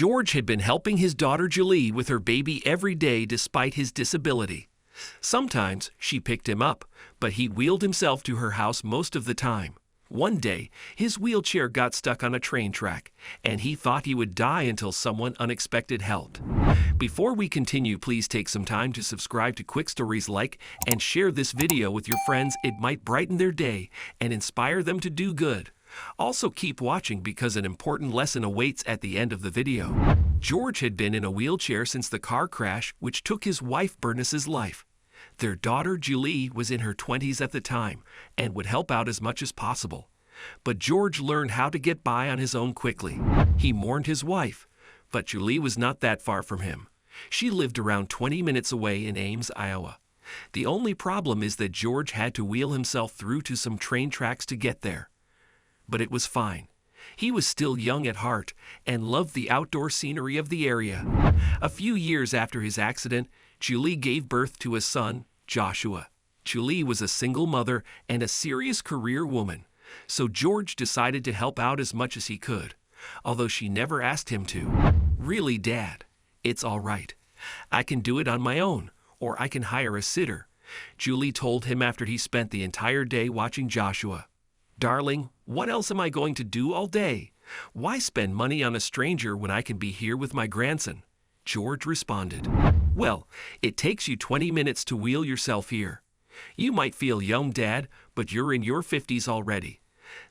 George had been helping his daughter Julie with her baby every day despite his disability. Sometimes she picked him up, but he wheeled himself to her house most of the time. One day, his wheelchair got stuck on a train track, and he thought he would die until someone unexpected helped. Before we continue, please take some time to subscribe to Quick Stories, like and share this video with your friends. It might brighten their day and inspire them to do good. Also keep watching because an important lesson awaits at the end of the video. George had been in a wheelchair since the car crash which took his wife Bernice's life. Their daughter Julie was in her 20s at the time and would help out as much as possible. But George learned how to get by on his own quickly. He mourned his wife, but Julie was not that far from him. She lived around 20 minutes away in Ames, Iowa. The only problem is that George had to wheel himself through to some train tracks to get there. But it was fine. He was still young at heart and loved the outdoor scenery of the area. A few years after his accident, Julie gave birth to a son, Joshua. Julie was a single mother and a serious career woman, so George decided to help out as much as he could, although she never asked him to. "Really, Dad, it's all right. I can do it on my own, or I can hire a sitter," Julie told him after he spent the entire day watching Joshua. "Darling, what else am I going to do all day? Why spend money on a stranger when I can be here with my grandson?" George responded. "Well, it takes you 20 minutes to wheel yourself here. You might feel young, Dad, but you're in your 50s already.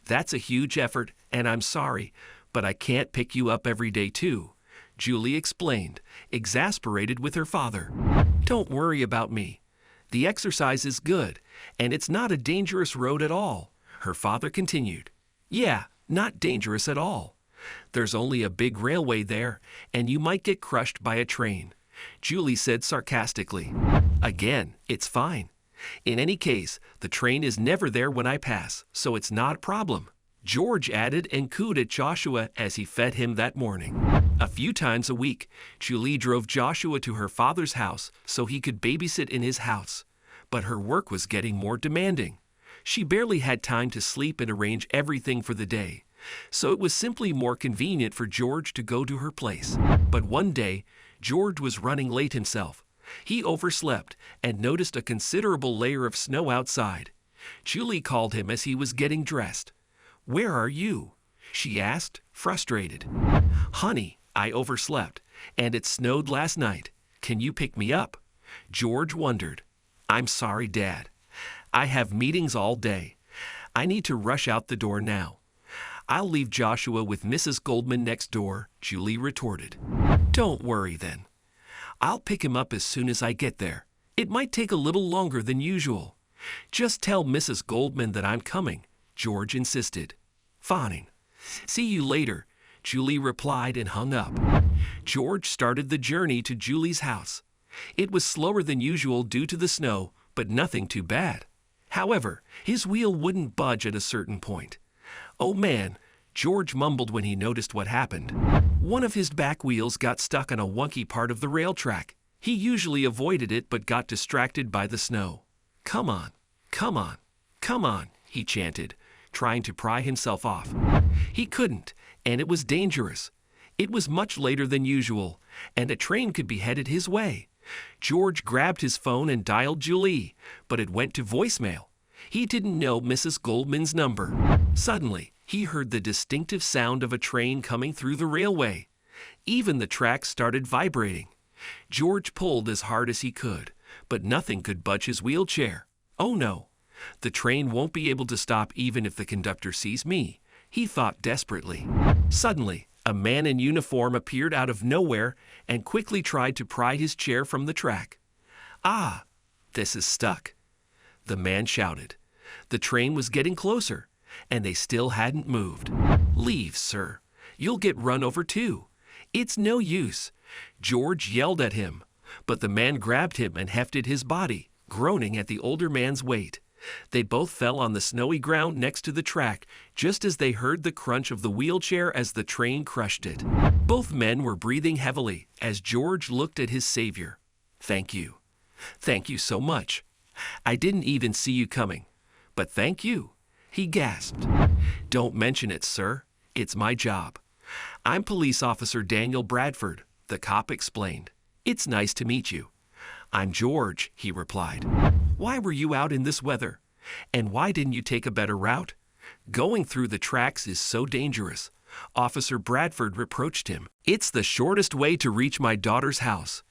That's a huge effort, and I'm sorry, but I can't pick you up every day too," Julie explained, exasperated with her father. "Don't worry about me. The exercise is good, and it's not a dangerous road at all," her father continued. "Yeah, not dangerous at all. There's only a big railway there, and you might get crushed by a train," Julie said sarcastically. "Again, it's fine. In any case, the train is never there when I pass, so it's not a problem," George added and cooed at Joshua as he fed him that morning. A few times a week, Julie drove Joshua to her father's house so he could babysit in his house. But her work was getting more demanding. She barely had time to sleep and arrange everything for the day, so it was simply more convenient for George to go to her place. But one day, George was running late himself. He overslept and noticed a considerable layer of snow outside. Julie called him as he was getting dressed. "Where are you?" she asked, frustrated. "Honey, I overslept, and it snowed last night. Can you pick me up?" George wondered. "I'm sorry, Dad. I have meetings all day. I need to rush out the door now. I'll leave Joshua with Mrs. Goldman next door," Julie retorted. "Don't worry then. I'll pick him up as soon as I get there. It might take a little longer than usual. Just tell Mrs. Goldman that I'm coming," George insisted. "Fine. See you later," Julie replied and hung up. George started the journey to Julie's house. It was slower than usual due to the snow, but nothing too bad. However, his wheel wouldn't budge at a certain point. "Oh man," George mumbled when he noticed what happened. One of his back wheels got stuck on a wonky part of the rail track. He usually avoided it but got distracted by the snow. "Come on, come on, come on," he chanted, trying to pry himself off. He couldn't, and it was dangerous. It was much later than usual, and a train could be headed his way. George grabbed his phone and dialed Julie, but it went to voicemail. He didn't know Mrs. Goldman's number. Suddenly, he heard the distinctive sound of a train coming through the railway. Even the tracks started vibrating. George pulled as hard as he could, but nothing could budge his wheelchair. "Oh no, the train won't be able to stop even if the conductor sees me," he thought desperately. Suddenly, a man in uniform appeared out of nowhere and quickly tried to pry his chair from the track. "Ah, this is stuck," the man shouted. The train was getting closer, and they still hadn't moved. "Leave, sir. You'll get run over too. It's no use," George yelled at him, but the man grabbed him and hefted his body, groaning at the older man's weight. They both fell on the snowy ground next to the track just as they heard the crunch of the wheelchair as the train crushed it. Both men were breathing heavily as George looked at his savior. "Thank you. Thank you so much. I didn't even see you coming, but thank you," he gasped. "Don't mention it, sir. It's my job. I'm Police Officer Daniel Bradford, the cop explained. It's nice to meet you. I'm George, he replied. Why were you out in this weather? And why didn't you take a better route? Going through the tracks is so dangerous. Officer Bradford reproached him. It's the shortest way to reach my daughter's house.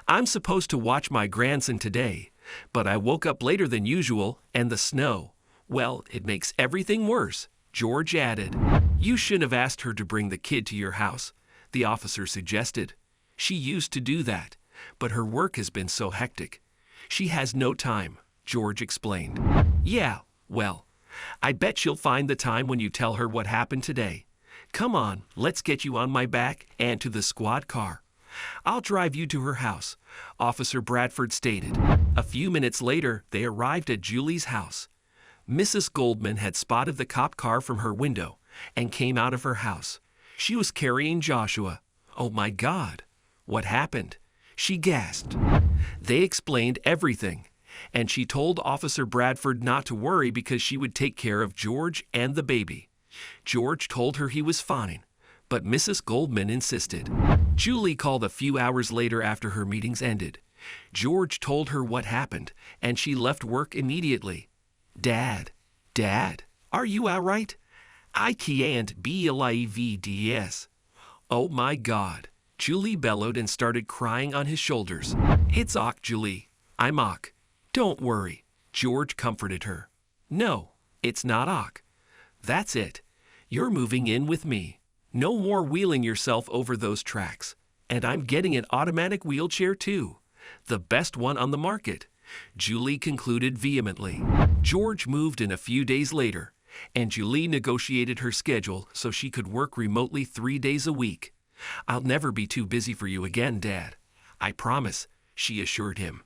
I'm supposed to watch my grandson today, but I woke up later than usual, and the snow, well, it makes everything worse, George added. You shouldn't have asked her to bring the kid to your house, the officer suggested. She used to do that, but her work has been so hectic. She has no time, George explained. Yeah, well, I bet she'll find the time when you tell her what happened today. Come on, let's get you on my back and to the squad car. I'll drive you to her house, Officer Bradford stated. A few minutes later, they arrived at Julie's house. Mrs. Goldman had spotted the cop car from her window and came out of her house. She was carrying Joshua. Oh my God, what happened? She gasped. They explained everything, and she told Officer Bradford not to worry because she would take care of George and the baby. George told her he was fine, but Mrs. Goldman insisted. Julie called a few hours later after her meetings ended. George told her what happened, and she left work immediately. Dad, are you all right? I can't believe. Oh my God, Julie bellowed and started crying on his shoulders. It's ok, Julie. I'm ok. Don't worry, George comforted her. No, it's not ok. That's it. You're moving in with me. No more wheeling yourself over those tracks. And I'm getting an automatic wheelchair too. The best one on the market, Julie concluded vehemently. George moved in a few days later, and Julie negotiated her schedule so she could work remotely 3 days a week. I'll never be too busy for you again, Dad. I promise, she assured him.